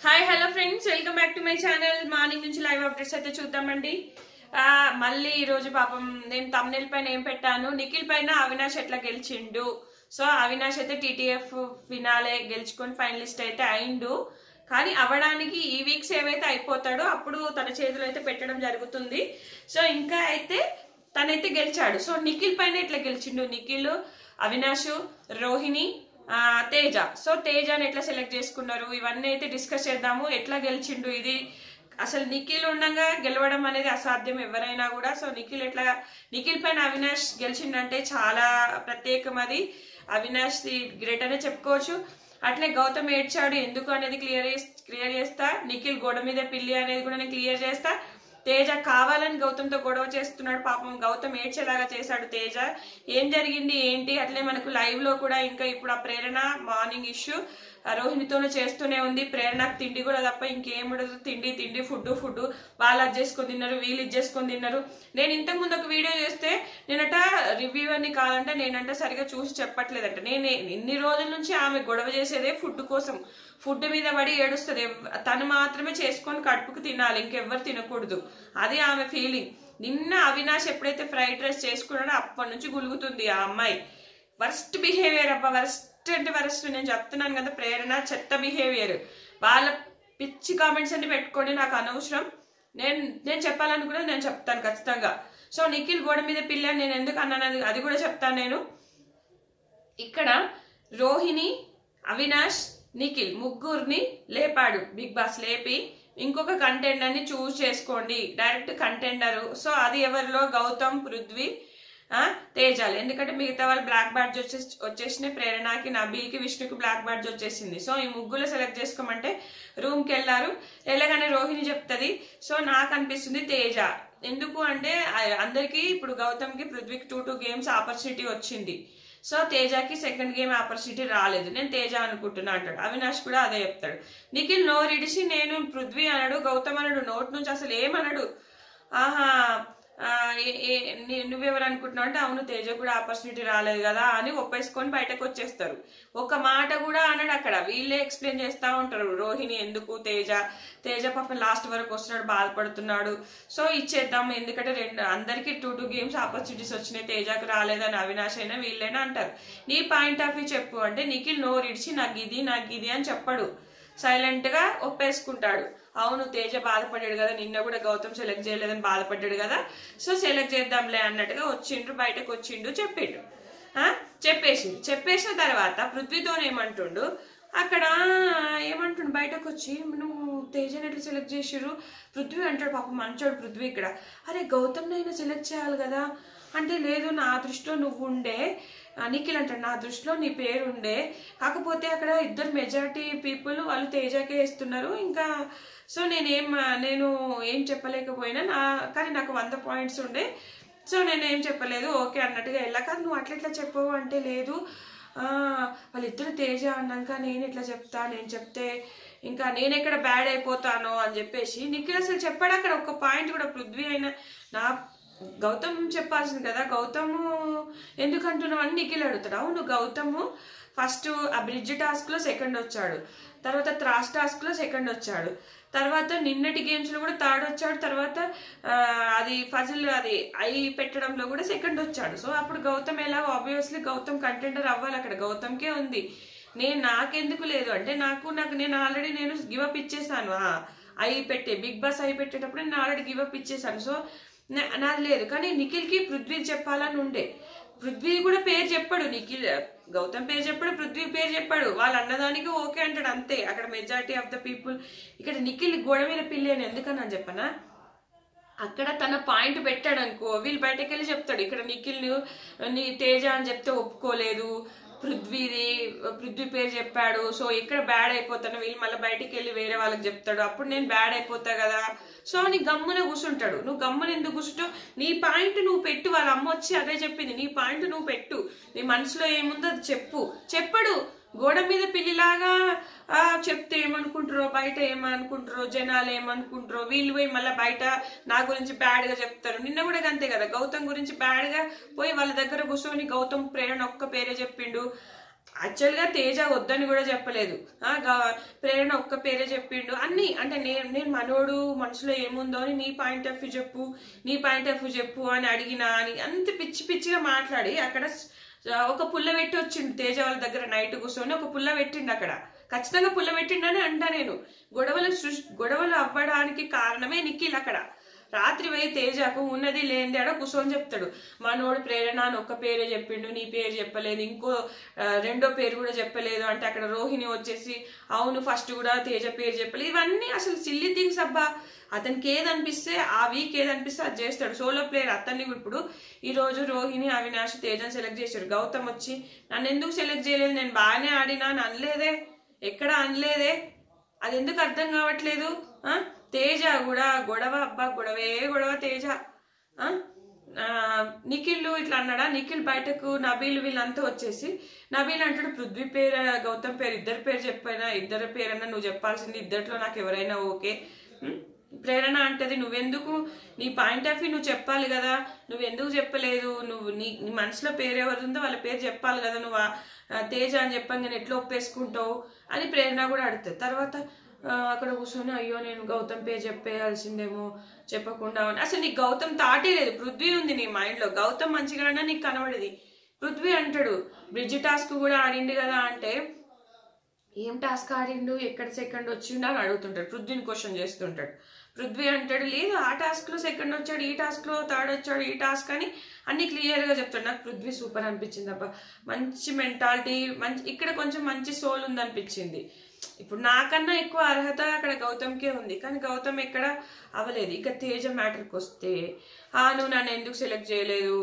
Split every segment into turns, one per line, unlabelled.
Hi hello friends, welcome back to my channel. Morning నుంచి live updates అయితే చూద్దామండి. మళ్ళీ ఈ రోజు పాపం నేను తమ్నెల్ పైన ఏం పెట్టాను, నిఖిల్ పైన అవినాష్ ఎట్లా గెలిచిండు. సో అవినాష్ అయితే టీటీఎఫ్ ఫినాలే గెలుచుకొని ఫైనలిస్ట్ అయితే అయిండు. కానీ అవడానికి ఈ వీక్స్ ఏవైతే అయిపోతాడో అప్పుడు తన చేతులు అయితే పెట్టడం జరుగుతుంది. సో ఇంకా అయితే తనైతే గెలిచాడు. సో నిఖిల్ పైన ఎట్లా గెలిచిండు, నిఖిల్, అవినాష్, రోహిణి, తేజ. సో తేజని ఎట్లా సెలెక్ట్ చేసుకున్నారు ఇవన్నీ అయితే డిస్కస్ చేద్దాము. ఎట్లా గెలిచిండు, ఇది అసలు నిఖిల్ ఉండగా గెలవడం అనేది అసాధ్యం ఎవరైనా కూడా. సో నిఖిల్ పైన అవినాష్ గెలిచిండంటే చాలా ప్రత్యేకం. అది అవినాష్ గ్రేట్ అనే చెప్పుకోవచ్చు. అట్లే గౌతమ్ ఏడ్చాడు ఎందుకు అనేది క్లియర్ చేస్తా. నిఖిల్ గోడ మీద పిల్లి అనేది కూడా నేను క్లియర్ చేస్తా. తేజ కావాలని గౌతమ్తో గొడవ చేస్తున్నాడు. పాపం గౌతమ్ ఏడ్చేలాగా చేశాడు తేజ. ఏం జరిగింది ఏంటి, అట్లే మనకు లైవ్ లో కూడా ఇంకా ఇప్పుడు ఆ ప్రేరణ మార్నింగ్ ఇష్యూ రోహిణితోనే చేస్తూనే ఉంది. ప్రేరణకు తిండి కూడా తప్ప ఇంకేం ఉండదు. తిండి తిండి ఫుడ్ వాళ్ళు అది చేసుకొని తిన్నారు, వీళ్ళు ఇది చేసుకొని తిన్నారు. నేను ఇంతకు ముందు ఒక వీడియో చేస్తే నేనట రివ్యూవర్ని కాదంటే నేనంట సరిగా చూసి చెప్పట్లేదంట. నేను ఇన్ని రోజుల నుంచి ఆమె గొడవ చేసేదే ఫుడ్ కోసం. ఫుడ్ మీద పడి ఏడుస్తుంది. తను మాత్రమే చేసుకొని కడుపుకు తినాలి, ఇంకెవ్వరు తినకూడదు. అది ఆమె ఫీలింగ్. నిన్న అవినాష్ ఎప్పుడైతే ఫ్రైడ్ రైస్ చేసుకున్నాడో అప్పటి నుంచి గులుగుతుంది ఆ అమ్మాయి. వర్స్ట్ బిహేవియర్ అబ్బా, వర్స్ట్ అంటే వర్స్ట్. నేను చెప్తున్నాను కదా, ప్రేరణ చెత్త బిహేవియర్. వాళ్ళ పిచ్చి కామెంట్స్ అన్ని పెట్టుకొని నాకు అనవసరం. నేను చెప్పాలనుకున్నది నేను చెప్తాను ఖచ్చితంగా. సో నిఖిల్ గోడ మీద పిల్ల నేను ఎందుకు అన్నాను అది కూడా చెప్తాను నేను. ఇక్కడ రోహిణి, అవినాష్, నిఖిల్ ముగ్గురిని లేపాడు బిగ్ బాస్. లేపి ఇంకొక కంటెండర్ ని చూస్ చేసుకోండి, డైరెక్ట్ కంటెండర్. సో అది ఎవరిలో గౌతమ్, పృథ్వీ, తేజాలు. ఎందుకంటే మిగతా వాళ్ళు బ్లాక్ బ్యాడ్జ్ వచ్చేసినాయి. ప్రేరణకి, నబీల్కి, విష్ణుకి బ్లాక్ బ్యాడ్జ్ వచ్చేసింది. సో ఈ ముగ్గురు సెలెక్ట్ చేసుకోమంటే రూమ్ కి వెళ్ళారు. వెళ్ళగానే రోహిణి చెప్తుంది. సో నాకు అనిపిస్తుంది తేజ. ఎందుకు అంటే అందరికి ఇప్పుడు గౌతమ్ కి, పృథ్వీకి 2 గేమ్స్ ఆపర్చునిటీ వచ్చింది. సో తేజకి సెకండ్ గేమ్ ఆపర్చునిటీ రాలేదు. నేను తేజ అనుకుంటున్నా అంటాడు. అవినాష్ కూడా అదే చెప్తాడు. నిఖిల్ నోరిడిసి నేను పృథ్వీ అనడు, గౌతమ్ అనడు, నోటి నుంచి అసలు ఏమనడు. ఆహా నువ్వెవరు అనుకుంటున్నావు అంటే అవును తేజ కూడా ఆపర్చునిటీ రాలేదు కదా అని ఒప్పేసుకొని బయటకు వచ్చేస్తారు. ఒక మాట కూడా అనడు అక్కడ. వీళ్ళే ఎక్స్ప్లెయిన్ చేస్తా ఉంటారు రోహిణి ఎందుకు, తేజ పాపం లాస్ట్ వరకు వస్తున్నాడు, బాధపడుతున్నాడు. సో ఇచ్చేద్దాం ఎందుకంటే అందరికి 2 గేమ్స్ ఆపర్చునిటీస్ వచ్చినాయి, తేజకు రాలేదని అవినాష్ అయినా వీళ్ళైనా అంటారు. నీ పాయింట్ ఆఫ్ వ్యూ చెప్పు అంటే నిఖిల్ నోరిడిచి నాకు ఇది అని చెప్పడు. సైలెంట్ గా ఒప్పేసుకుంటాడు. అవును తేజ బాధపడ్డాడు కదా, నిన్న కూడా గౌతమ్ సెలెక్ట్ చేయలేదని బాధపడ్డాడు కదా, సో సెలెక్ట్ చేద్దాంలే అన్నట్టుగా బయటకు వచ్చిండు చెప్పేసిన తర్వాత పృథ్వీతో ఏమంటుండు అక్కడ ఏమంటుండు బయటకు వచ్చి, నువ్వు తేజని ఎట్లా సెలెక్ట్ చేసిర్రు పృథ్వీ అంటాడు. పాపం మంచోడు పృథ్వీ. ఇక్కడ అరే గౌతమ్ నైనా సెలెక్ట్ చేయాలి కదా అంటే లేదు నా దృష్టిలో నువ్వు ఉండే. నిఖిల్ అంటాడు నా దృష్టిలో నీ పేరు ఉండే, కాకపోతే అక్కడ ఇద్దరు మెజారిటీ పీపుల్ వాళ్ళు తేజకే ఇస్తున్నారు. ఇంకా సో నేను ఏం చెప్పలేకపోయినా కానీ నాకు 100 పాయింట్స్ ఉండే. సో నేనేం చెప్పలేదు ఓకే అన్నట్టుగా వెళ్ళా. కాదు నువ్వు అట్లా చెప్పవు అంటే లేదు వాళ్ళిద్దరు తేజ అన్నాక నేను ఎట్లా చెప్తా, నేను చెప్తే ఇంకా నేను ఎక్కడ బ్యాడ్ అయిపోతానో అని చెప్పేసి నిఖిల్ అసలు చెప్పాడు అక్కడ ఒక్క పాయింట్ కూడా. పృథ్వీ అయినా గౌతమ్ చెప్పాల్సింది కదా, గౌతమ్ ఎందుకు అంటున్నావు అని నిఖిల్ అడుగుతాడు. అవును గౌతమ్ ఫస్ట్ ఆ బ్రిడ్జ్ టాస్క్ లో సెకండ్ వచ్చాడు, తర్వాత త్రాస్ టాస్క్ లో సెకండ్ వచ్చాడు, తర్వాత నిన్నటి గేమ్స్ లో కూడా థర్డ్ వచ్చాడు, తర్వాత అది ఫజిల్ అది ఐ పెట్టడంలో కూడా సెకండ్ వచ్చాడు. సో అప్పుడు గౌతమ్ ఎలా ఆబ్వియస్లీ గౌతమ్ కంటెండర్ అవ్వాలి, అక్కడ గౌతమ్కే ఉంది. నాకెందుకు లేదు అంటే నేను ఆల్రెడీ గివప్ ఇచ్చేసాను. బిగ్ బాస్ ఐ పెట్టేటప్పుడు నేను ఆల్రెడీ గివప్ ఇచ్చేసాను. సో నాది లేదు. కానీ నిఖిల్ కి పృథ్వీ చెప్పాలని ఉండే. పృథ్వీ కూడా పేరు చెప్పాడు, నిఖిల్ గౌతమ్ పేరు చెప్పాడు, పృథ్వీ పేరు చెప్పాడు. వాళ్ళు అన్నదానికి ఓకే అంటాడు అంతే. అక్కడ మెజారిటీ ఆఫ్ ద పీపుల్. ఇక్కడ నిఖిల్ గోడ మీద పిల్లి అని ఎందుకన్నా చెప్పనా, అక్కడ తన పాయింట్ పెట్టాడు అనుకో వీళ్ళు బయటకు వెళ్ళి చెప్తాడు. ఇక్కడ నిఖిల్ నీ తేజ అని చెప్తే ఒప్పుకోలేదు, పృథ్వీ పేరు చెప్పాడు, సో ఇక్కడ బ్యాడ్ అయిపోతాను, వీళ్ళు మళ్ళీ బయటికి వెళ్ళి వేరే వాళ్ళకి చెప్తాడు, అప్పుడు నేను బ్యాడ్ అయిపోతా కదా. సో నీ గమ్మున కూర్చుంటాడు. నువ్వు గమ్మున ఎందుకు కూర్చుంటావు, నీ పాయింట్ నువ్వు పెట్టు. వాళ్ళ అమ్మ వచ్చి అదే చెప్పింది, నీ పాయింట్ నువ్వు పెట్టు, నీ మనసులో ఏముందో అది చెప్పడు. గోడ మీద పిల్లిలాగా చెప్తే ఏమనుకుంటారో, బయట ఏమనుకుంటారో, జనాలు ఏమనుకుంటారో, వీళ్ళు పోయి మళ్ళీ బయట నా గురించి బ్యాడ్ గా చెప్తారు. నిన్న కూడా అంతే కదా, గౌతమ్ గురించి బ్యాడ్ గా పోయి వాళ్ళ దగ్గర కూర్చొని గౌతమ్ ప్రేరణ ఒక్క పేరే చెప్పిండు. యాక్చువల్ గా తేజ వద్దని కూడా చెప్పలేదు. ప్రేరణ ఒక్క పేరే చెప్పిండు అన్ని. అంటే నేను మనోడు మనసులో ఏముందో అని నీ పాయింట్ ఆఫ్ వ్యూ చెప్పు, నీ పాయింట్ ఆఫ్ వ్యూ చెప్పు అని అడిగినా అని అంత పిచ్చి పిచ్చిగా మాట్లాడి అక్కడ ఒక పుల్ల పెట్టి వచ్చిండు తేజ వాళ్ళ దగ్గర. నైట్ కూర్చొని ఒక పుల్ల పెట్టిండు అక్కడ. ఖచ్చితంగా పుల్ల పెట్టిండని అంటా నేను. గొడవలు అవ్వడానికి కారణమే నిఖిల్. అక్కడ రాత్రి పోయి తేజకు ఉన్నది లేనిది ఆడ కూర్చొని చెప్తాడు, మనోడు ప్రేరణ అని ఒక్క పేరే చెప్పిండు, నీ పేరు చెప్పలేదు, ఇంకో రెండో పేరు కూడా చెప్పలేదు అంటే అక్కడ రోహిణి వచ్చేసి అవును ఫస్ట్ కూడా తేజ పేరు చెప్పలేదు. ఇవన్నీ అసలు సిల్లీ థింగ్స్ అబ్బా. అతనికి ఏదనిపిస్తే ఆ వీక్ ఏదనిపిస్తే అది చేస్తాడు. సోలో ప్లేయర్ అతన్ని. ఇప్పుడు ఈ రోజు రోహిణి అవినాష్ తేజను సెలెక్ట్ చేశాడు. గౌతమ్ వచ్చి నన్ను ఎందుకు సెలెక్ట్ చేయలేదు, నేను బాగానే ఆడినా అని అనలేదే, ఎక్కడ అనలేదే. అది ఎందుకు అర్థం కావట్లేదు? తేజ కూడా గొడవ అబ్బా, గొడవ తేజ. నిఖిల్ ఇట్లా అన్నాడా? నిఖిల్ బయటకు నబీల్ వీళ్ళంతా వచ్చేసి నబీల్ అంటాడు పృథ్వీ పేరు గౌతమ్ పేరు ఇద్దరు పేరు చెప్పైనా, ఇద్దరు పేరన్నా నువ్వు చెప్పాల్సింది, ఇద్దరిలో నాకు ఎవరైనా ఓకే. ప్రేరణ అంటది నువ్వెందుకు, నీ పాయింట్ ఆఫ్ వ్యూ నువ్వు చెప్పాలి కదా, నువ్వెందుకు చెప్పలేదు, నువ్వు నీ మనసులో పేరు ఎవరు ఉందో వాళ్ళ పేరు చెప్పాలి కదా, నువ్వు తేజ అని చెప్పంగానే ఎట్లా ఒప్పేసుకుంటావు అని ప్రేరణ కూడా అడుగుతుంది. తర్వాత అక్కడ కూర్చొని అయ్యో నేను గౌతమ్ పేరు చెప్పేయాల్సిందేమో చెప్పకుండా. అసలు నీకు గౌతమ్ తాటే లేదు, పృథ్వీ ఉంది నీ మైండ్ లో. గౌతమ్ మంచిగానే నీకు కనబడేది. పృథ్వీ అంటాడు బ్రిడ్జ్ టాస్క్ కూడా ఆడిండు కదా అంటే ఏం టాస్క్ ఆడిండు, ఎక్కడ సెకండ్ వచ్చిండు అని అడుగుతుంటాడు. పృథ్వీని క్వశ్చన్ చేస్తుంటాడు. పృథ్వీ అంటాడు లేదు ఆ టాస్క్ లో సెకండ్ వచ్చాడు, ఈ టాస్క్ లో థర్డ్ వచ్చాడు, ఈ టాస్క్ అని అన్ని క్లియర్ గా చెప్తాడు. నాకు పృథ్వీ సూపర్ అనిపించింది అబ్బా, మంచి మెంటాలిటీ, మంచి ఇక్కడ కొంచెం మంచి సోల్ ఉంది అనిపించింది. ఇప్పుడు నాకన్నా ఎక్కువ అర్హత అక్కడ గౌతమ్కే ఉంది, కానీ గౌతమ్ ఎక్కడ అవ్వలేదు. ఇక తేజ మ్యాటర్కి వస్తే నువ్వు నన్ను ఎందుకు సెలెక్ట్ చేయలేదు,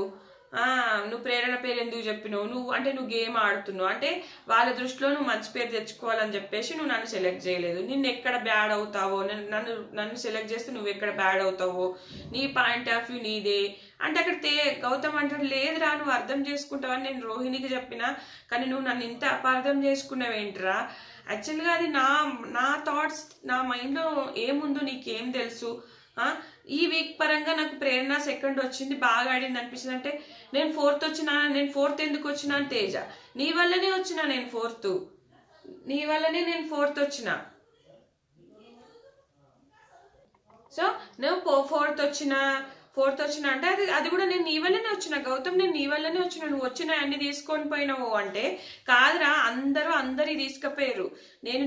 నువ్వు ప్రేరణ పేరు ఎందుకు చెప్పినావు, నువ్వు గేమ్ ఆడుతున్నావు అంటే వాళ్ళ దృష్టిలో నువ్వు మంచి పేరు తెచ్చుకోవాలని చెప్పేసి నువ్వు నన్ను సెలెక్ట్ చేయలేదు. నిన్ను ఎక్కడ బ్యాడ్ అవుతావో, నన్ను సెలెక్ట్ చేస్తే నువ్వు ఎక్కడ బ్యాడ్ అవుతావో, నీ పాయింట్ ఆఫ్ వ్యూ నీదే అంటే అక్కడ గౌతమ్ అంటాడు లేదురా నువ్వు అర్థం చేసుకుంటావని నేను రోహిణికి చెప్పినా, కానీ నువ్వు నన్ను ఇంత అపార్థం చేసుకున్నావేంటిరా. యాక్చువల్గా అది నా థాట్స్, నా మైండ్లో ఏముందో నీకేం తెలుసు. ఈ వీక్ పరంగా నాకు ప్రేరణ సెకండ్ వచ్చింది, బాగా ఆడింది అనిపించింది. అంటే నేను ఫోర్త్ వచ్చినా, నేను ఫోర్త్ ఎందుకు వచ్చినా తేజ నీ వల్లనే వచ్చినా, నేను ఫోర్త్ నీ వల్లనే నేను ఫోర్త్ వచ్చిన. సో నువ్వు ఫోర్త్ వచ్చిన అంటే అది కూడా నేను నీ వల్లనే వచ్చిన గౌతమ్, నేను నీ వల్లనే వచ్చిన, నువ్వు వచ్చిన అన్ని తీసుకొని పోయినావు అంటే కాదురా, అందరి తీసుకుపోయారు. నేను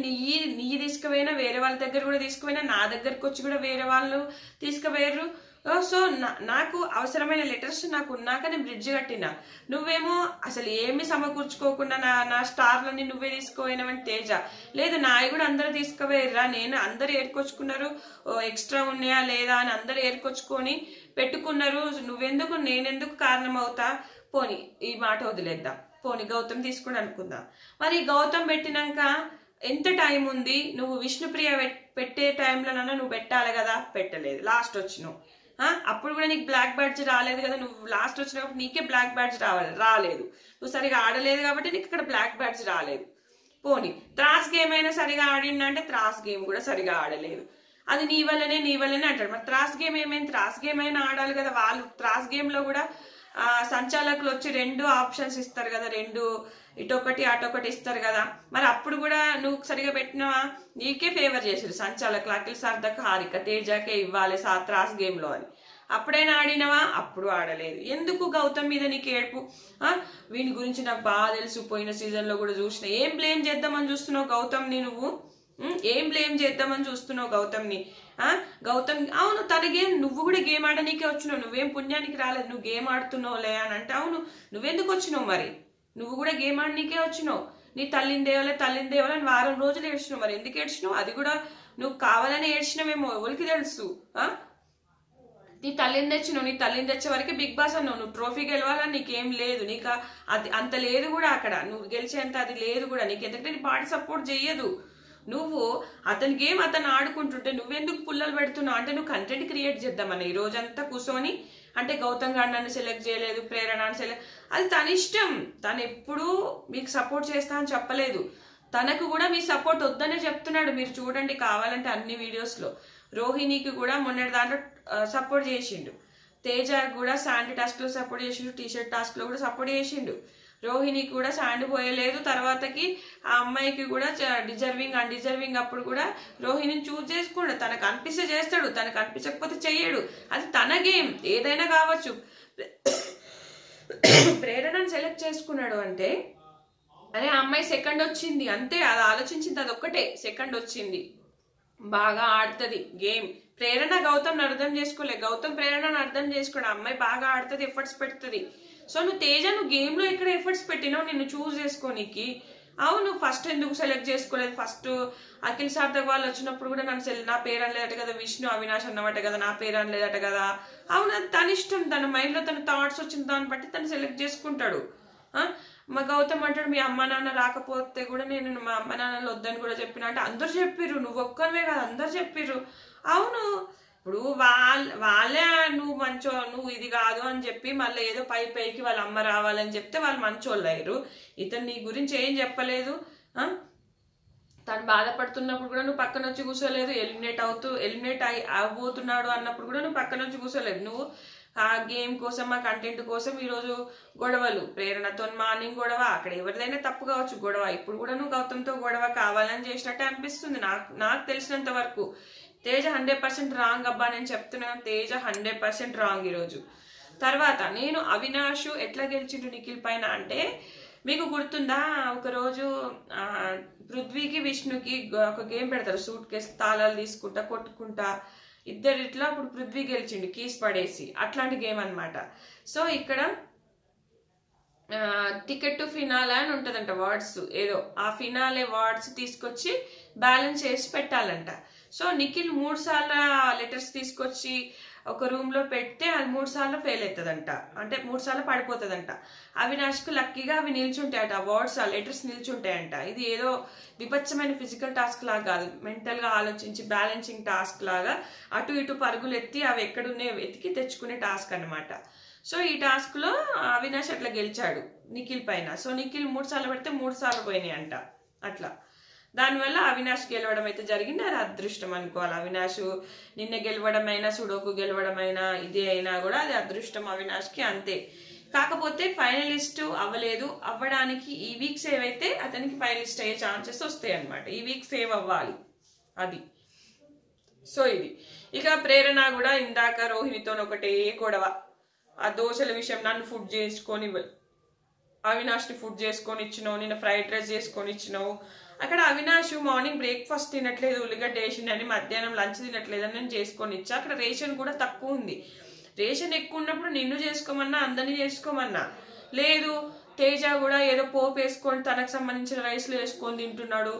నీ తీసుకుపోయినా, వేరే వాళ్ళ దగ్గర కూడా తీసుకుపోయినా, నా దగ్గరకు వచ్చి కూడా వేరే వాళ్ళు తీసుకుపోయారు. సో నాకు అవసరమైన లెటర్స్ నాకు ఉన్నాక నేను బ్రిడ్జ్ కట్టిన. నువ్వేమో అసలు ఏమి సమకూర్చుకోకుండా నా స్టార్లని నువ్వే తీసుకుపోయినావని తేజ. లేదు నాయి కూడా అందరూ తీసుకుపోయారా, నేను అందరు ఏర్కొచ్చుకున్నారు, ఎక్స్ట్రా ఉన్నాయా లేదా అని అందరు ఏర్కొచ్చుకొని పెట్టుకున్నారు. నువ్వెందుకు, నేనెందుకు కారణం అవుతా. పోని ఈ మాట వదిలేద్దాం, పోని గౌతమ్ తీసుకుని అనుకుందాం. మరి గౌతమ్ పెట్టినాక ఎంత టైం ఉంది, నువ్వు విష్ణుప్రియ పెట్టే టైంలోనన్నా నువ్వు పెట్టాలి కదా, పెట్టలేదు. లాస్ట్ వచ్చినావు, అప్పుడు కూడా నీకు బ్లాక్ బ్యాడ్జ్ రాలేదు కదా, నువ్వు లాస్ట్ వచ్చినప్పుడు నీకే బ్లాక్ బ్యాడ్జ్ రాలేదు, నువ్వు సరిగా ఆడలేదు కాబట్టి నీకు ఇక్కడ బ్లాక్ బ్యాడ్జ్ రాలేదు. పోని త్రాస్ గేమ్ అయినా సరిగా ఆడిందంటే త్రాస్ గేమ్ కూడా సరిగా ఆడలేదు, అది నీ వల్లనే అంటాడు. మరి త్రాస్ గేమ్ ఏమైంది, త్రాస్ గేమ్ అయినా ఆడాలి కదా. వాళ్ళు త్రాస్ గేమ్ లో కూడా సంచాలకులు వచ్చి 2 ఆప్షన్స్ ఇస్తారు కదా, 2 ఇటొకటి అటొకటి ఇస్తారు కదా. మరి అప్పుడు కూడా నువ్వు సరిగా పెట్టినావా, నీకే ఫేవర్ చేసారు సంచాలకులు. అఖిల్ సార్థక్ హారిక తేజకే ఇవ్వాలి త్రాస్ గేమ్ లో అని. అప్పుడైనా ఆడినవా, అప్పుడు ఆడలేదు. ఎందుకు గౌతమ్ మీద నీకు ఏడుపు? వీని గురించి నాకు బాగా తెలుసు, పోయిన సీజన్ లో కూడా చూసిన. ఏం బ్లేమ్ చేద్దామని చూస్తున్నావు గౌతమ్ ని, నువ్వు ఏం బ్లేమ్ చేద్దామని చూస్తున్నావు గౌతమ్ ని? గౌతమ్ అవును తన గేమ్, నువ్వు కూడా గేమ్ ఆడనీకే వచ్చినావు, నువ్వేం పుణ్యానికి రాలేదు, నువ్వు గేమ్ ఆడుతున్నావులే అని అంటే అవును నువ్వెందుకు వచ్చినావు, మరి నువ్వు కూడా గేమ్ ఆడనీకే వచ్చినావు. నీ తల్లిని దేవాలని వారం రోజులు ఏడ్చినావు. మరి ఎందుకు ఏడ్చినావు? అది కూడా నువ్వు కావాలని ఏడ్చినవేమో, ఎవరికి తెలుసు. నీ తల్లిని తెచ్చినావు, నీ తల్లిని తెచ్చే వరకే బిగ్ బాస్ అన్నావు. నువ్వు ట్రోఫీ గెలవాలని నీకేం లేదు, నీకు అది అంత లేదు కూడా, అక్కడ నువ్వు గెలిచేంత అది లేదు కూడా నీకు. ఎందుకంటే నీ పార్టీ సపోర్ట్ చెయ్యదు. నువ్వు అతని గేమ్ అతను ఆడుకుంటుంటే నువ్వెందుకు పుల్లలు పెడుతున్నావు అంటే నువ్వు కంటెంట్ క్రియేట్ చేద్దామని ఈ రోజంతా కూర్చొని. అంటే గౌతమ్ గారు నన్ను సెలెక్ట్ చేయలేదు, ప్రేరణ సెలెక్ట్, అది తన ఇష్టం. తను ఎప్పుడూ మీకు సపోర్ట్ చేస్తా అని చెప్పలేదు, తనకు కూడా మీ సపోర్ట్ వద్దనే చెప్తున్నాడు. మీరు చూడండి కావాలంటే అన్ని వీడియోస్ లో. రోహిణికి కూడా మొన్నటి దాంట్లో సపోర్ట్ చేసిండు, తేజ కూడా శాండీ టాస్క్ లో సపోర్ట్ చేసిండు, టీషర్ట్ టాస్క్ లో కూడా సపోర్ట్ చేసిండు. రోహిణికి కూడా శాండ్ పోయలేదు. తర్వాతకి ఆ అమ్మాయికి కూడా డిజర్వింగ్ అన్డిజర్వింగ్ అప్పుడు కూడా రోహిణిని చూజ్ చేసుకున్నాడు. తనకు అనిపిస్తే చేస్తాడు, తనకు అనిపించకపోతే చెయ్యడు. అది తన గేమ్, ఏదైనా కావచ్చు. ప్రేరణను సెలెక్ట్ చేసుకున్నాడు అంటే అరే ఆ అమ్మాయి సెకండ్ వచ్చింది అంతే, అది ఆలోచించింది, అది ఒక్కటే సెకండ్ వచ్చింది, బాగా ఆడుతుంది గేమ్. ప్రేరణ గౌతమ్ అర్థం చేసుకోలే, గౌతమ్ ప్రేరణను అర్థం చేసుకోడు. అమ్మాయి బాగా ఆడుతుంది, ఎఫర్ట్స్ పెడుతుంది. సో నువ్వు తేజ, నువ్వు గేమ్ లో ఎక్కడ ఎఫర్ట్స్ పెట్టినావు నిన్ను చూస్ చేసుకోనికి? అవును, ఫస్ట్ ఎందుకు సెలెక్ట్ చేసుకోలేదు? ఫస్ట్ అఖిల్ సార్థక్ వాళ్ళు వచ్చినప్పుడు కూడా నన్ను నా పేరు అనలేదట కదా, విష్ణు అవినాష్ అన్నమాట కదా, నా పేరు అనలేదట కదా. అవును, అది తన ఇష్టం, తన మైండ్ లో తన థాట్స్ వచ్చిన దాన్ని బట్టి తను సెలెక్ట్ చేసుకుంటాడు. మా గౌతమ్ అంటాడు మీ అమ్మ నాన్న రాకపోతే కూడా నేను మా అమ్మ నాన్నలు వద్దని కూడా చెప్పిన అంటే అందరు చెప్పిర్రు, నువ్వు ఒక్కరివే కదా, అందరు చెప్పిర్రు. అవును, ఇప్పుడు వాళ్ళే నువ్వు నువ్వు ఇది కాదు అని చెప్పి మళ్ళీ ఏదో పైకి వాళ్ళ అమ్మ రావాలని చెప్తే వాళ్ళు మంచోళ్ళు అయ్యారు. ఇతను నీ గురించి ఏం చెప్పలేదు. తను బాధపడుతున్నప్పుడు కూడా నువ్వు పక్కన వచ్చి కూర్చోలేదు. ఎలిమినేట్ అవబోతున్నాడు అన్నప్పుడు కూడా నువ్వు పక్కన వచ్చి కూర్చోలేదు. నువ్వు ఆ గేమ్ కోసం, ఆ కంటెంట్ కోసం ఈరోజు గొడవలు, ప్రేరణతో మార్నింగ్ గొడవ, అక్కడ ఎవరిదైనా తప్పు కావచ్చు గొడవ. ఇప్పుడు కూడా నువ్వు గౌతమ్తో గొడవ కావాలని చేసినట్టే అనిపిస్తుంది నాకు తెలిసినంత వరకు. తేజ 100% రాంగ్ అబ్బా, నేను చెప్తున్నాను, తేజ 100% రాంగ్ ఈరోజు. తర్వాత నేను అవినాష్ ఎట్లా గెలిచిండు నిఖిల్ పైన అంటే, మీకు గుర్తుందా ఒకరోజు పృథ్వీకి విష్ణుకి ఒక గేమ్ పెడతారు, సూట్ కేసు తాళాలు తీసుకుంటా కొట్టుకుంటా ఇద్దరిట్లో. అప్పుడు పృథ్వీ గెలిచిండు కీస్ పడేసి, అట్లాంటి గేమ్ అనమాట. సో ఇక్కడ టికెట్ టు ఫినాలే అని ఉంటదంట వర్డ్స్, ఏదో ఆ ఫినాలే వర్డ్స్ తీసుకొచ్చి బ్యాలెన్స్ చేసి పెట్టాలంట. సో నిఖిల్ 3 సార్లు లెటర్స్ తీసుకొచ్చి ఒక రూమ్ లో పెడితే అది 3 సార్లు ఫెయిల్ అవుతుందంట, అంటే 3 సార్లు పడిపోతుందంట. అవినాష్ కు లక్కీగా అవి నిల్చుంటాయట, ఆ వర్డ్స్ ఆ లెటర్స్ నిల్చుంటాయంట. ఇది ఏదో విభత్సమైన ఫిజికల్ టాస్క్ లాగా కాదు, మెంటల్ గా ఆలోచించి బ్యాలెన్సింగ్ టాస్క్ లాగా అటు ఇటు పరుగులు ఎత్తి అవి ఎక్కడున్నాయో వెతికి తెచ్చుకునే టాస్క్ అనమాట. సో ఈ టాస్క్ లో అవినాష్ అట్లా గెలిచాడు నిఖిల్ పైన. సో నిఖిల్ 3 సార్లు పెడితే 3 సార్లు పోయినాయి అంట. అట్లా దానివల్ల అవినాష్ గెలవడం అయితే జరిగింది. అది అదృష్టం అనుకోవాలి. అవినాష్ నిన్న గెలవడం అయినా, సుడోకు గెలవడం అయినా, ఇది అయినా కూడా అది అదృష్టం అవినాష్ కి, అంతే. కాకపోతే ఫైనలిస్ట్ అవ్వలేదు. అవ్వడానికి ఈ వీక్ సేవ్ అయితే అతనికి ఫైనలిస్ట్ అయ్యే ఛాన్సెస్ వస్తాయి అనమాట. ఈ వీక్ సేవ్ అవ్వాలి అది. సో ఇది ఇక ప్రేరణ కూడా ఇందాక రోహిణితో ఒకటే గొడవ, ఆ దోశల విషయం. నన్ను ఫుడ్ చేసుకొని అవినాష్ ని ఫుడ్ చేసుకొని ఇచ్చినావు, నిన్న ఫ్రైడ్ రైస్ చేసుకొని ఇచ్చినావు. అక్కడ అవినాష్ మార్నింగ్ బ్రేక్ఫాస్ట్ తినట్లేదు, ఉల్లిగడ్డ వేసిండని, మధ్యాహ్నం లంచ్ తినట్లేదని నేను చేసుకొని ఇచ్చా. అక్కడ రేషన్ కూడా తక్కువ ఉంది. రేషన్ ఎక్కువ ఉన్నప్పుడు నిన్ను చేసుకోమన్నా, అందరినీ చేసుకోమన్నా. లేదు, తేజ కూడా ఏదో పోపు వేసుకొని తనకు సంబంధించిన రైస్లు వేసుకొని తింటున్నాడు.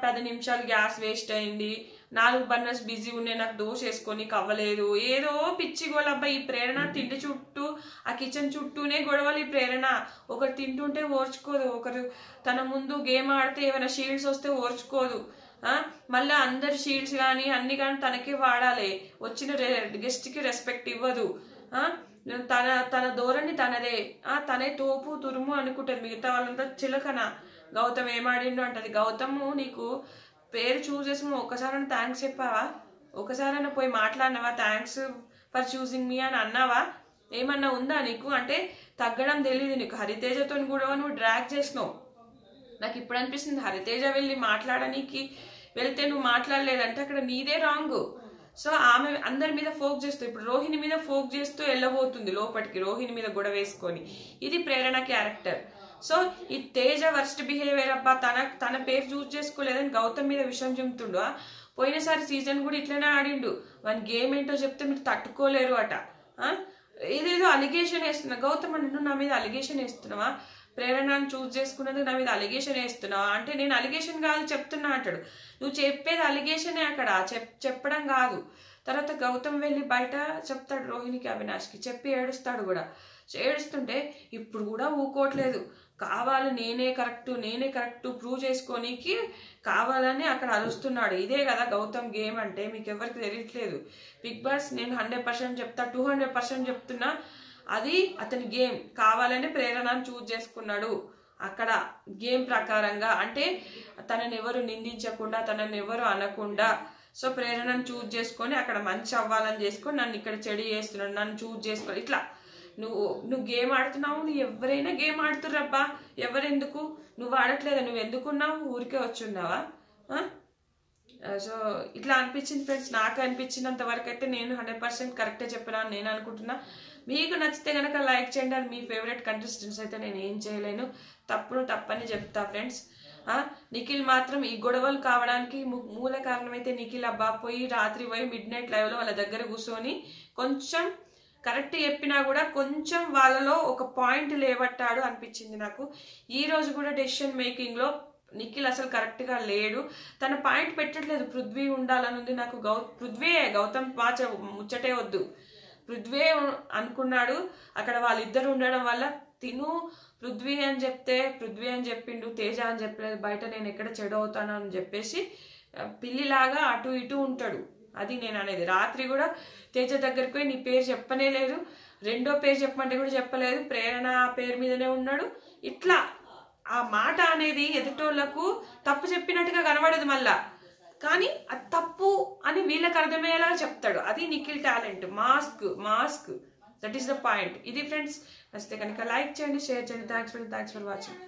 10 నిమిషాలు గ్యాస్ వేస్ట్ అయింది, 4 బర్నర్స్ బిజీ ఉన్నాయి, నాకు దోశ వేసుకొని అవ్వలేదు, ఏదో పిచ్చి గోలబ్బా. ఈ ప్రేరణ తిండి చుట్టూ, ఆ కిచెన్ చుట్టూనే గొడవలు. ఈ ప్రేరణ ఒకరు తింటుంటే ఓర్చుకోదు, ఒకరు తన ముందు గేమ్ ఆడితే ఏమైనా షీల్డ్స్ వస్తే ఓర్చుకోదు. మళ్ళీ అందరి షీల్డ్స్ కానీ అన్ని కానీ తనకే వాడాలి, వచ్చిన గెస్ట్ కి రెస్పెక్ట్ ఇవ్వదు. తన ధోరణి తనదే, తనే తోపు తురుము అనుకుంటది, మిగతా వాళ్ళంతా చిలకన. గౌతమ్ ఏమాడిండు అంటది. గౌతమ్ నీకు పేరు చూస్ చేసుకుని ఒక్కసారైనా థ్యాంక్స్ చెప్పావా? ఒకసారైనా పోయి మాట్లాడినావా? థ్యాంక్స్ ఫర్ చూసింగ్ మీ అని అన్నావా? ఏమన్నా ఉందా నీకు? అంటే తగ్గడం తెలియదు నీకు. హరితేజతో కూడా నువ్వు డ్రాగ్ చేసినావు. నాకు ఇప్పుడు అనిపిస్తుంది హరితేజ వెళ్ళి మాట్లాడడానికి వెళ్తే నువ్వు మాట్లాడలేదంటే అక్కడ నీదే రాంగ్. సో ఆమె అందరి మీద ఫోక్ చేస్తూ, ఇప్పుడు రోహిణి మీద ఫోక్ చేస్తూ వెళ్ళబోతుంది లోపలికి, రోహిణి మీద గొడవ వేసుకొని. ఇది ప్రేరణ క్యారెక్టర్. సో ఈ తేజ వర్స్ట్ బిహేవియర్ అబ్బా, తన పేరు చూస్ చేసుకోలేదని గౌతమ్ మీద విషయం చెబుతుండు. పోయినసారి సీజన్ కూడా ఇట్లనే ఆడిండు. వాని గేమ్ ఏంటో చెప్తే మీరు తట్టుకోలేరు అట. ఏదేదో అలిగేషన్ వేస్తున్నా. గౌతమ్ అంటే నువ్వు నా మీద అలిగేషన్ వేస్తున్నావా? ప్రేరణను చూస్ చేసుకున్నది నా మీద అలిగేషన్ వేస్తున్నావా అంటే, నేను అలిగేషన్ కాదు చెప్తున్నా అంటాడు. నువ్వు చెప్పేది అలిగేషనే అక్కడ, చెప్పడం కాదు. తర్వాత గౌతమ్ వెళ్ళి బయట చెప్తాడు రోహిణికి, అవినాష్కి చెప్పి ఏడుస్తాడు కూడా. ఏడుస్తుంటే ఇప్పుడు కూడా ఊకోవట్లేదు, కావాలి నేనే కరెక్ట్ ప్రూవ్ చేసుకోనికి కావాలని అక్కడ అరుస్తున్నాడు. ఇదే కదా గౌతమ్ గేమ్ అంటే, మీకు ఎవరికి తెలియట్లేదు. బిగ్ బాస్ నేను 100% చెప్తా, 200% చెప్తున్నా, అది అతని గేమ్. కావాలని ప్రేరణను చూజ్ చేసుకున్నాడు అక్కడ గేమ్ ప్రకారంగా. అంటే తనని ఎవరు నిందించకుండా, తనని ఎవరు అనకుండా, సో ప్రేరణను చూజ్ చేసుకొని అక్కడ మంచి అవ్వాలని చేసుకొని నన్ను ఇక్కడ చెడు చేస్తున్నాడు, నన్ను చూజ్ చేసుకొని ఇట్లా నువ్వు గేమ్ ఆడుతున్నావు, నువ్వు ఎవరైనా గేమ్ ఆడుతుర్రబ్బా, ఎవరెందుకు, నువ్వు ఆడట్లేదా, నువ్వు ఎందుకున్నావు, ఊరికే వచ్చున్నావా? సో ఇట్లా అనిపించింది ఫ్రెండ్స్. నాకు అనిపించినంత వరకు అయితే నేను 100% కరెక్టే చెప్పినా నేను అనుకుంటున్నా. మీకు నచ్చితే కనుక లైక్ చేయండి. అది మీ ఫేవరెట్ కంటెస్టెంట్స్ అయితే నేను ఏం చేయలేను, తప్పని చెప్తా ఫ్రెండ్స్. నిఖిల్ మాత్రం ఈ గొడవలు కావడానికి మూల కారణం అయితే నిఖిల్ అబ్బా రాత్రి పోయి మిడ్నైట్ లైవ్ లో వాళ్ళ దగ్గర కూర్చొని కొంచెం కరెక్ట్ చెప్పినా కూడా కొంచెం వాళ్ళలో ఒక పాయింట్ లేవట్టాడు అనిపించింది నాకు. ఈ రోజు కూడా డెసిషన్ మేకింగ్ లో నిఖిల్ అసలు కరెక్ట్ గా లేడు, తన పాయింట్ పెట్టట్లేదు. పృథ్వీ ఉండాలని ఉంది నాకు. గౌతమ్ ముచ్చటే వద్దు, పృథ్వీ అనుకున్నాడు. అక్కడ వాళ్ళిద్దరు ఉండడం వల్ల పృథ్వీ అని చెప్పిండు, తేజ అని చెప్పలేదు. బయట నేను ఎక్కడ చెడు అవుతాను అని చెప్పేసి పిల్లిలాగా అటు ఇటు ఉంటాడు. అది నేను అనేది. రాత్రి కూడా తేజ దగ్గరికి పోయి నీ పేరు చెప్పనే లేదు, రెండో పేరు చెప్పమంటే కూడా చెప్పలేదు, ప్రేరణ పేరు మీదనే ఉన్నాడు. ఇట్లా ఆ మాట అనేది ఎదుటోళ్లకు తప్పు చెప్పినట్టుగా కనబడదు మళ్ళా, కానీ అది తప్పు అని వీళ్ళకి అర్థమయ్యేలా చెప్తాడు. అది Nikhil talent. Mask that is the point. ఇది ఫ్రెండ్స్. నచ్చితే కనుక లైక్ చేయండి, షేర్ చేయండి. Thanks for watching.